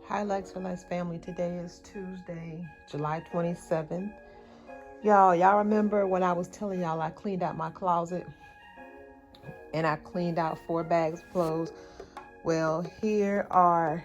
Hi Lex for Lex family. Today is Tuesday, July 27th. Y'all remember when I was telling y'all I cleaned out my closet and I cleaned out 4 bags of clothes? Well, here are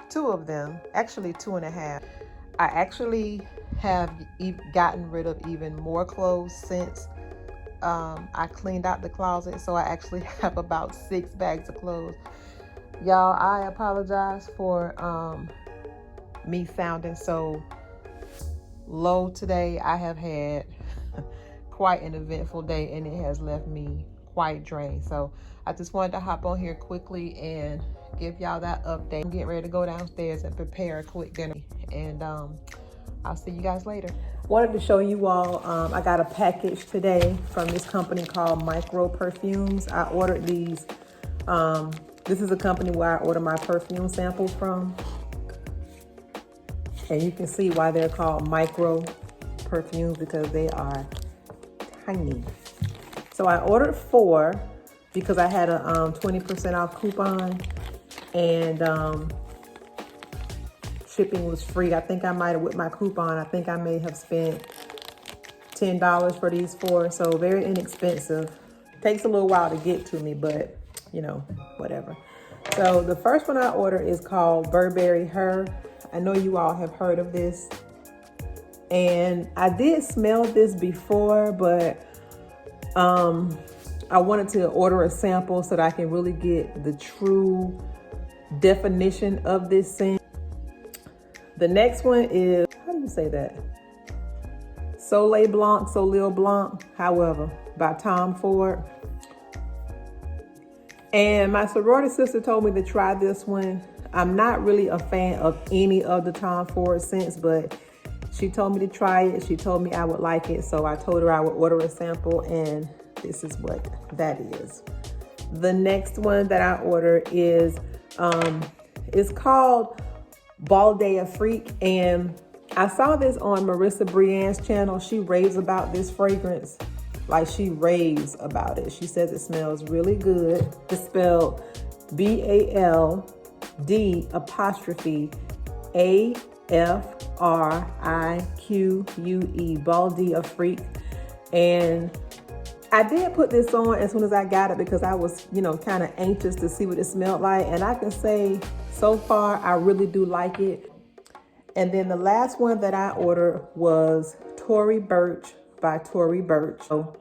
2 of them, actually 2.5. I actually have gotten rid of even more clothes since I cleaned out the closet. So I actually have about 6 bags of clothes. Y'all, I apologize for me sounding so low today. I have had quite an eventful day and it has left me quite drained. So I just wanted to hop on here quickly and give y'all that update. I'm getting ready to go downstairs and prepare a quick dinner, and I'll see you guys later. Wanted to show you all, I got a package today from this company called MicroPerfumes. I ordered these. This is a company where I order my perfume samples from. And you can see why they're called MicroPerfumes, because they are tiny. So I ordered 4 because I had a 20% off coupon, and shipping was free. I think I might have, with my coupon, I think I may have spent $10 for these 4. So very inexpensive. Takes a little while to get to me, but you know, whatever. So the first one I ordered is called Burberry Her. I know you all have heard of this. And I did smell this before, but I wanted to order a sample so that I can really get the true definition of this scent. The next one is, how do you say that? Soleil Blanc, however, by Tom Ford. And my sorority sister told me to try this one. I'm not really a fan of any of the Tom Ford scents, but she told me to try it. She told me I would like it. So I told her I would order a sample, and this is what that is. The next one that I ordered is, it's called Balde Freak. And I saw this on Marissa Brienne's channel. She raves about this fragrance. Like, she raves about it. She says it smells really good. It's spelled BALD_AFRIQUE, Balde Freak. And I did put this on as soon as I got it because I was, kind of anxious to see what it smelled like. And I can say so far, I really do like it. And then the last one that I ordered was Tory Burch by Tory Burch. So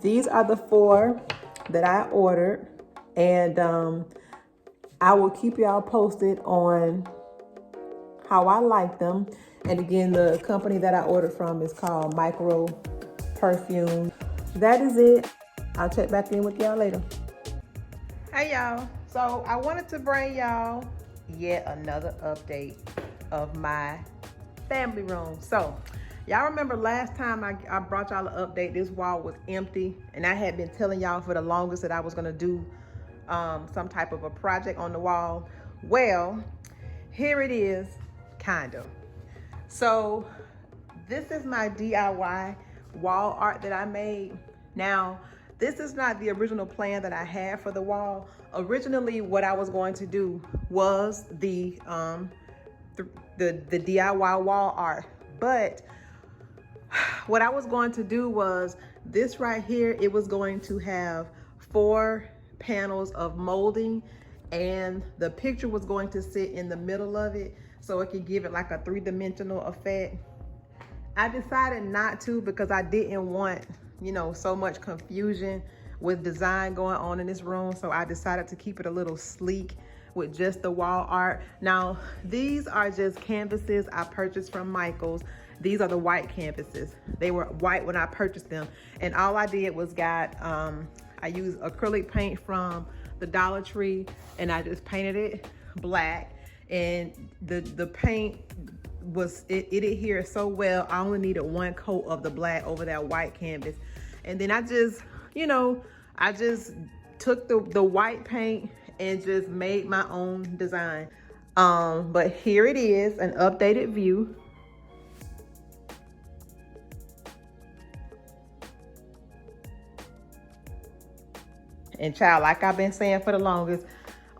these are the 4 that I ordered, and I will keep y'all posted on how I like them. And again, the company that I ordered from is called MicroPerfume. That is it. I'll check back in with y'all later. Hey y'all, so I wanted to bring y'all yet another update of my family room. So y'all remember last time I brought y'all an update, this wall was empty, and I had been telling y'all for the longest that I was gonna do some type of a project on the wall. Well, here it is, kind of. So this is my DIY wall art that I made. Now, this is not the original plan that I had for the wall. Originally, what I was going to do was the DIY wall art, but what I was going to do was this right here. It was going to have 4 panels of molding, and the picture was going to sit in the middle of it so it could give it like a 3-dimensional effect. I decided not to because I didn't want, so much confusion with design going on in this room. So I decided to keep it a little sleek with just the wall art. Now, these are just canvases I purchased from Michael's. These are the white canvases. They were white when I purchased them. And all I did was I used acrylic paint from the Dollar Tree, and I just painted it black. And the paint was, it adhered so well. I only needed 1 coat of the black over that white canvas. And then I just, I just took the white paint and just made my own design. But here it is, an updated view. And child, like I've been saying for the longest,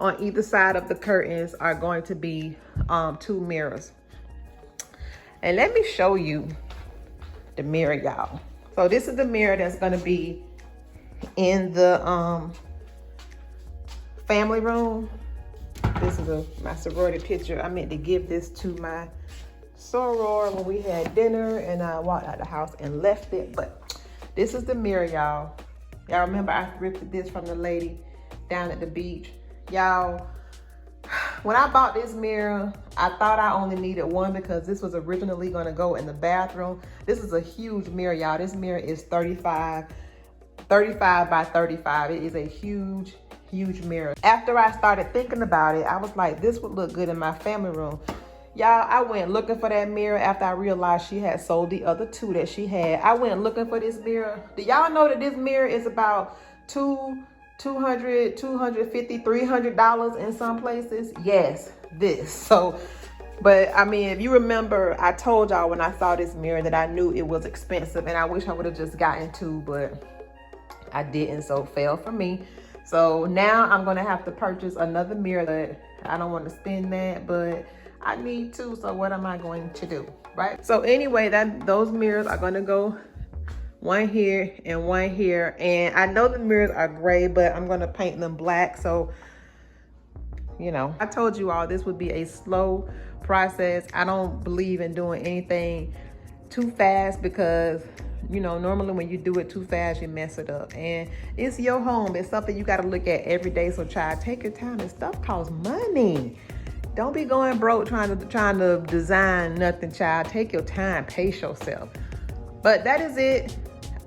on either side of the curtains are going to be 2 mirrors. And let me show you the mirror, y'all. So this is the mirror that's going to be in the family room. This is my sorority picture. I meant to give this to my soror when we had dinner, and I walked out the house and left it. But this is the mirror, y'all. Y'all remember I thrifted this from the lady down at the beach. Y'all, when I bought this mirror, I thought I only needed one because this was originally going to go in the bathroom. This is a huge mirror, y'all. This mirror is 35 by 35. It is a huge mirror. After I started thinking about it, I was like, this would look good in my family room. Y'all, I went looking for that mirror after I realized she had sold the other 2 that she had. I went looking for this mirror. Do y'all know that this mirror is about $200, $250, $300 in some places? Yes, this. So, but I mean, if you remember, I told y'all when I saw this mirror that I knew it was expensive, and I wish I would have just gotten 2, but I didn't, so failed for me. So now I'm gonna have to purchase another mirror. But I don't want to spend that, but I need 2, so what am I going to do, right? So anyway, those mirrors are gonna go one here and one here. And I know the mirrors are gray, but I'm gonna paint them black. So, you know, I told you all this would be a slow process. I don't believe in doing anything too fast because, you know, normally when you do it too fast, you mess it up. And it's your home. It's something you got to look at every day. So child, take your time. This stuff costs money. Don't be going broke trying to design nothing, child. Take your time, pace yourself. But that is it.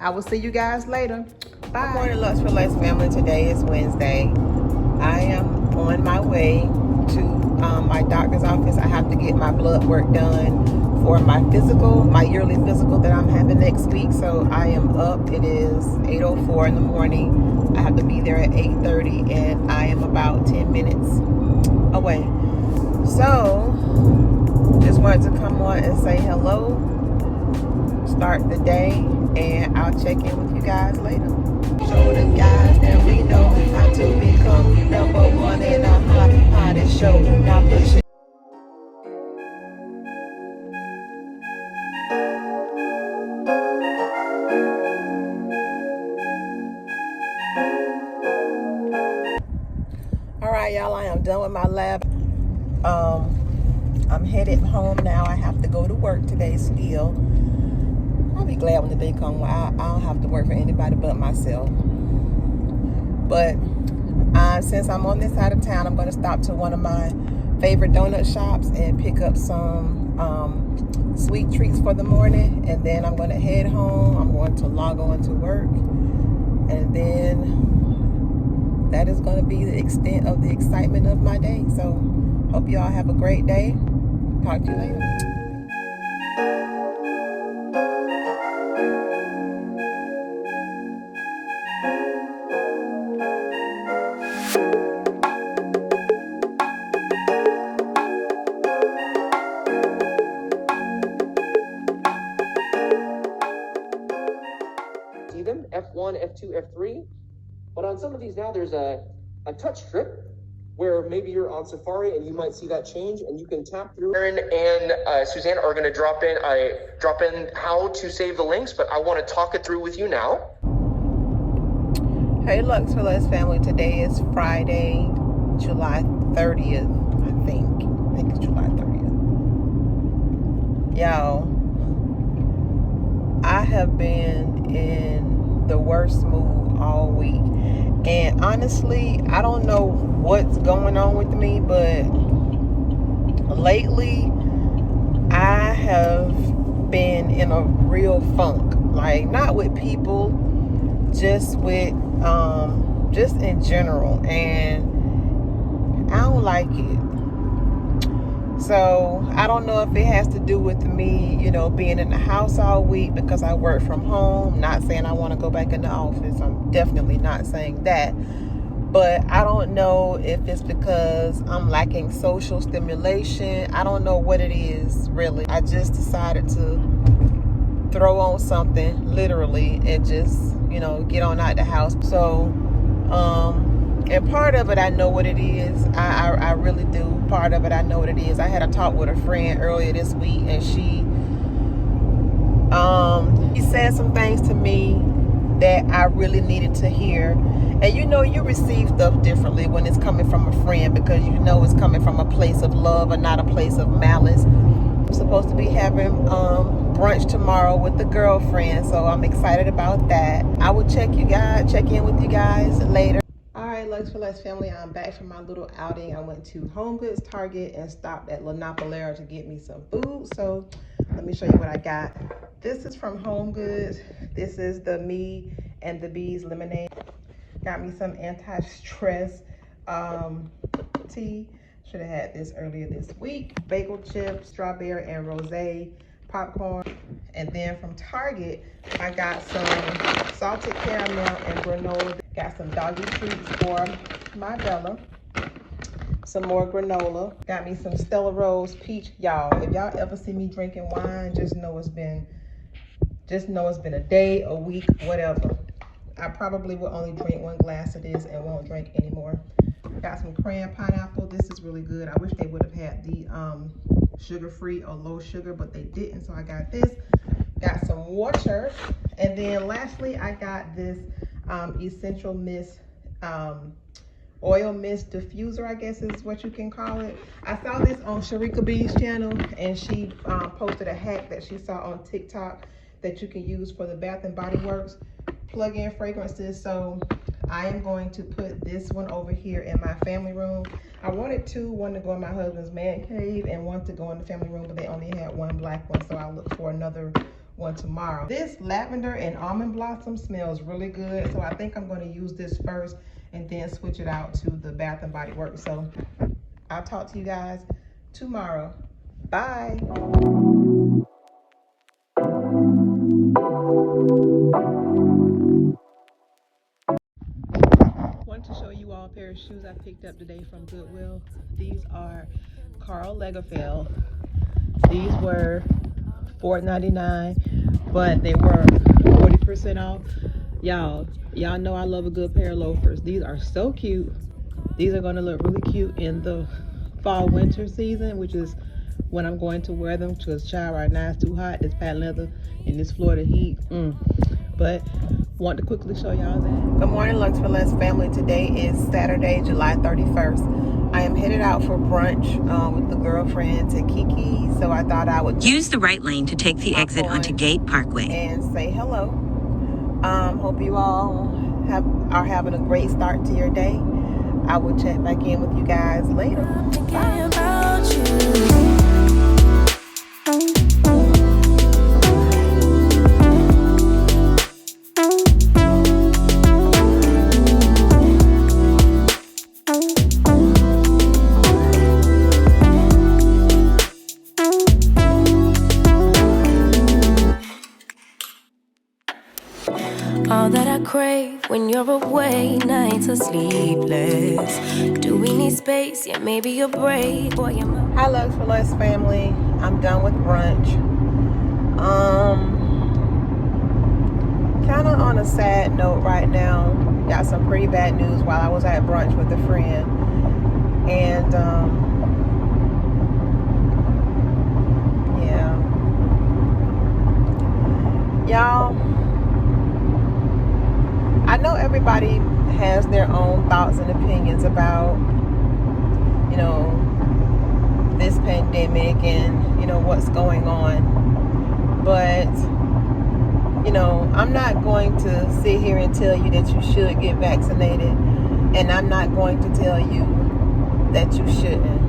I will see you guys later. Bye. Good morning, Lux for Less family. Today is Wednesday. I am on my way to my doctor's office. I have to get my blood work done for my physical, my yearly physical that I'm having next week. So I am up. It is 8:04 in the morning. I have to be there at 8:30, and I am about 10 minutes away. So just wanted to come on and say hello, start the day, and I'll check in with you guys later. Show the guys that we know how to become #1 in a hottest show. Now push it. All right, y'all, I am done with my lab. I'm headed home now. I have to go to work today still. I'll be glad when the day comes where I don't have to work for anybody but myself. But since I'm on this side of town, I'm going to stop to one of my favorite donut shops and pick up some sweet treats for the morning. And then I'm going to head home. I'm going to log on to work. And then that is going to be the extent of the excitement of my day. So hope you all have a great day. Talk to you later. See them, F1, F2, F3. But on some of these now, there's a touch strip where maybe you're on Safari and you might see that change, and you can tap through. Aaron and Suzanne are going to drop in how to save the links, but I want to talk it through with you now. Hey, Lux for Less family. Today is Friday, July 30th, I think it's July 30th. Y'all, I have been in the worst mood all week. And honestly, I don't know what's going on with me, but lately I have been in a real funk. Like, not with people, just with just in general, and I don't like it. So I don't know if it has to do with me, you know, being in the house all week because I work from home. Not saying I want to go back in the office. I'm definitely not saying that. But I don't know if it's because I'm lacking social stimulation. I don't know what it is, really. I just decided to throw on something, literally, and just, you know, get on out the house. So And part of it, I know what it is. I really do. Part of it, I know what it is. I had a talk with a friend earlier this week, and she said some things to me that I really needed to hear. And you know, you receive stuff differently when it's coming from a friend, because you know it's coming from a place of love and not a place of malice. I'm supposed to be having brunch tomorrow with the girlfriend, so I'm excited about that. I will check in with you guys later. All right, Lux for Less family, I'm back from my little outing. I went to Home Goods, Target, and stopped at La Nopalera to get me some food. So let me show you what I got. This is from Home Goods. This is the Me and the Bees lemonade. Got me some anti-stress tea. Should have had this earlier this week. Bagel chips, strawberry and rosé popcorn. And then from Target, I got some salted caramel and granola. Got some doggy treats for my Bella. Some more granola. Got me some Stella Rose peach. Y'all, if y'all ever see me drinking wine, just know it's been a day, a week, whatever. I probably will only drink one glass of this and won't drink anymore. Got some cran pineapple. This is really good. I wish they would have had the sugar-free or low sugar, but they didn't, so I got this. Got some water. And then lastly, I got this Essential Mist oil mist diffuser, I guess is what you can call it. I saw this on Sharika B's channel, and she posted a hack that she saw on TikTok that you can use for the Bath and Body Works plug-in fragrances. So I am going to put this one over here in my family room. I wanted one to go in my husband's man cave and one to go in the family room, but they only had one black one, so I'll look for another one tomorrow. This lavender and almond blossom smells really good, so I think I'm going to use this first and then switch it out to the Bath and Body Works. So I'll talk to you guys tomorrow. Bye. Wanted to show you all a pair of shoes I picked up today from Goodwill. These are Karl Lagerfeld. These were $4.99, but they were 40% off. Y'all know I love a good pair of loafers. These are so cute. These are going to look really cute in the fall winter season, which is when I'm going to wear them, because child, right now it's too hot. This patent leather in this Florida heat. But want to quickly show y'all that. Good morning, Lux for Less family. Today is Saturday, July 31st. I am headed out for brunch with the girlfriend to Kiki, so I thought I would use the right lane to take the exit onto Gate Parkway and say hello. Hope you all are having a great start to your day. I will check back in with you guys later. Bye. All that I crave when you're away, nights are sleepless. Do we need space? Yeah, maybe a break. Boy, Hi, Lux for Less family. I'm done with brunch. Kind of on a sad note right now. Got some pretty bad news while I was at brunch with a friend. And yeah. Y'all, I know everybody has their own thoughts and opinions about, you know, this pandemic and, you know, what's going on. But, you know, I'm not going to sit here and tell you that you should get vaccinated. And I'm not going to tell you that you shouldn't.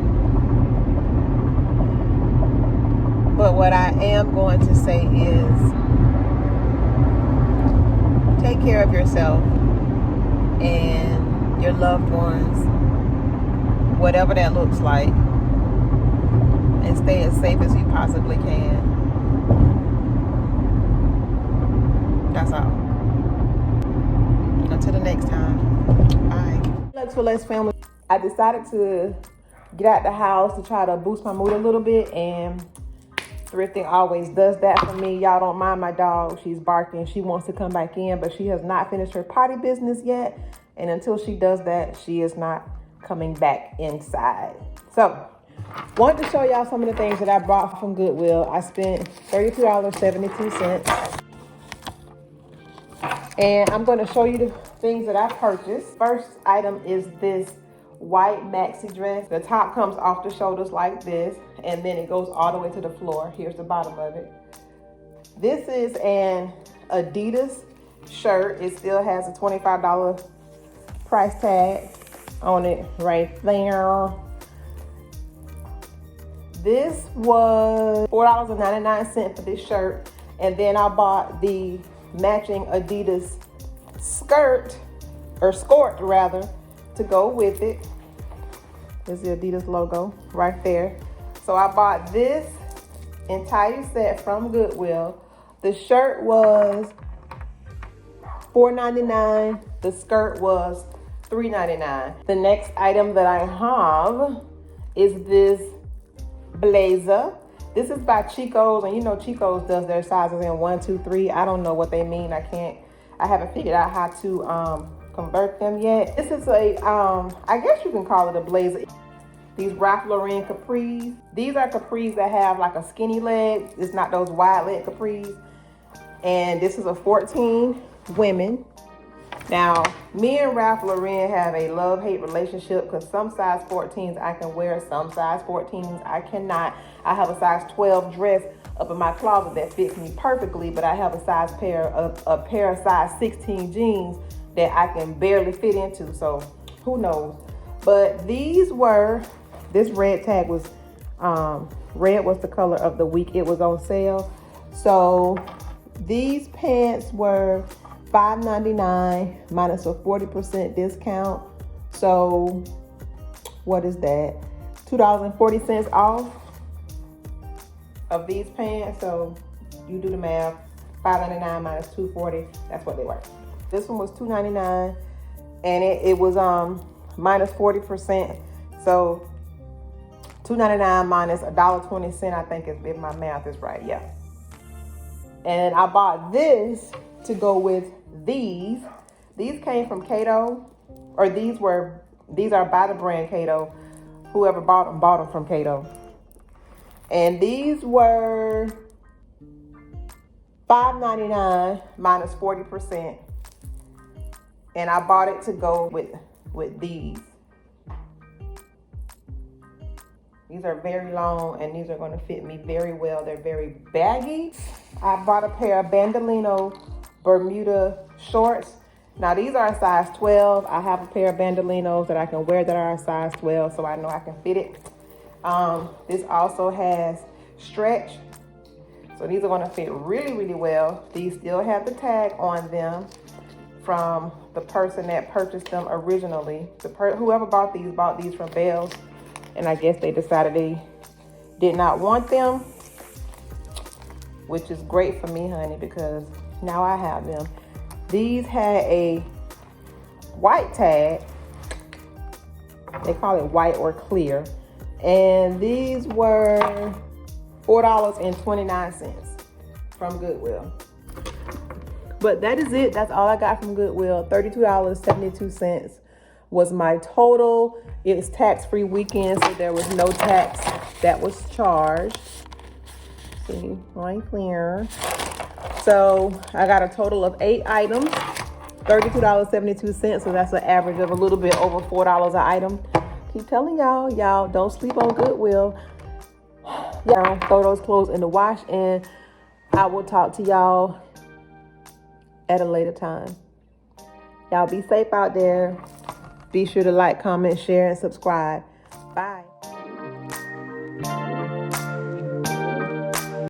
But what I am going to say is, take care of yourself and your loved ones, whatever that looks like, and stay as safe as you possibly can. That's all. Until the next time. Bye. Lux for Less family. I decided to get out the house to try to boost my mood a little bit, and thrifting always does that for me. Y'all don't mind my dog. She's barking. She wants to come back in, but she has not finished her potty business yet. And until she does that, she is not coming back inside. So, wanted to show y'all some of the things that I bought from Goodwill. I spent $32.72. And I'm going to show you the things that I purchased. First item is this white maxi dress. The top comes off the shoulders like this, and then it goes all the way to the floor. Here's the bottom of it. This is an Adidas shirt. It still has a $25 price tag on it right there. This was $4.99 for this shirt. And then I bought the matching Adidas skirt, or skort rather, to go with it. There's the Adidas logo right there. So I bought this entire set from Goodwill. The shirt was $4.99. The skirt was $3.99. The next item that I have is this blazer. This is by Chico's, and you know Chico's does their sizes in 1, 2, 3. I don't know what they mean. I haven't figured out how to convert them yet. This is a, I guess you can call it a blazer. These Ralph Lauren capris. These are capris that have like a skinny leg. It's not those wide leg capris. And this is a 14 women. Now, me and Ralph Lauren have a love-hate relationship because some size 14s I can wear, some size 14s I cannot. I have a size 12 dress up in my closet that fits me perfectly, but I have a pair of size 16 jeans that I can barely fit into, so who knows. But this red tag was, red was the color of the week it was on sale. So these pants were $5.99 minus a 40% discount. So what is that? $2.40 off of these pants. So you do the math. $5.99 minus $2.40. That's what they were. This one was $2.99, and it was minus 40%. So $2.99 minus $1.20. I think if my math is right. Yeah. And I bought this to go with these. These came from Cato, or these are by the brand Cato. Whoever bought them from Cato. And these were $5.99 minus 40%. And I bought it to go with these. These are very long, and these are going to fit me very well. They're very baggy. I bought a pair of Bandolino Bermuda shorts. Now these are a size 12. I have a pair of Bandolinos that I can wear that are a size 12, so I know I can fit it. This also has stretch, so these are going to fit really, really well. These still have the tag on them from the person that purchased them originally. Whoever bought these from Bells, and I guess they decided they did not want them, which is great for me, honey, because now I have them. These had a white tag. They call it white or clear. And these were $4.29 from Goodwill. But that is it. That's all I got from Goodwill. $32.72 was my total. It's tax-free weekend, so there was no tax that was charged. See, right there. So I got a total of 8 items, $32.72. So that's an average of a little bit over $4 an item. Keep telling y'all don't sleep on Goodwill. Y'all throw those clothes in the wash, and I will talk to y'all at a later time. Y'all be safe out there. Be sure to like, comment, share, and subscribe.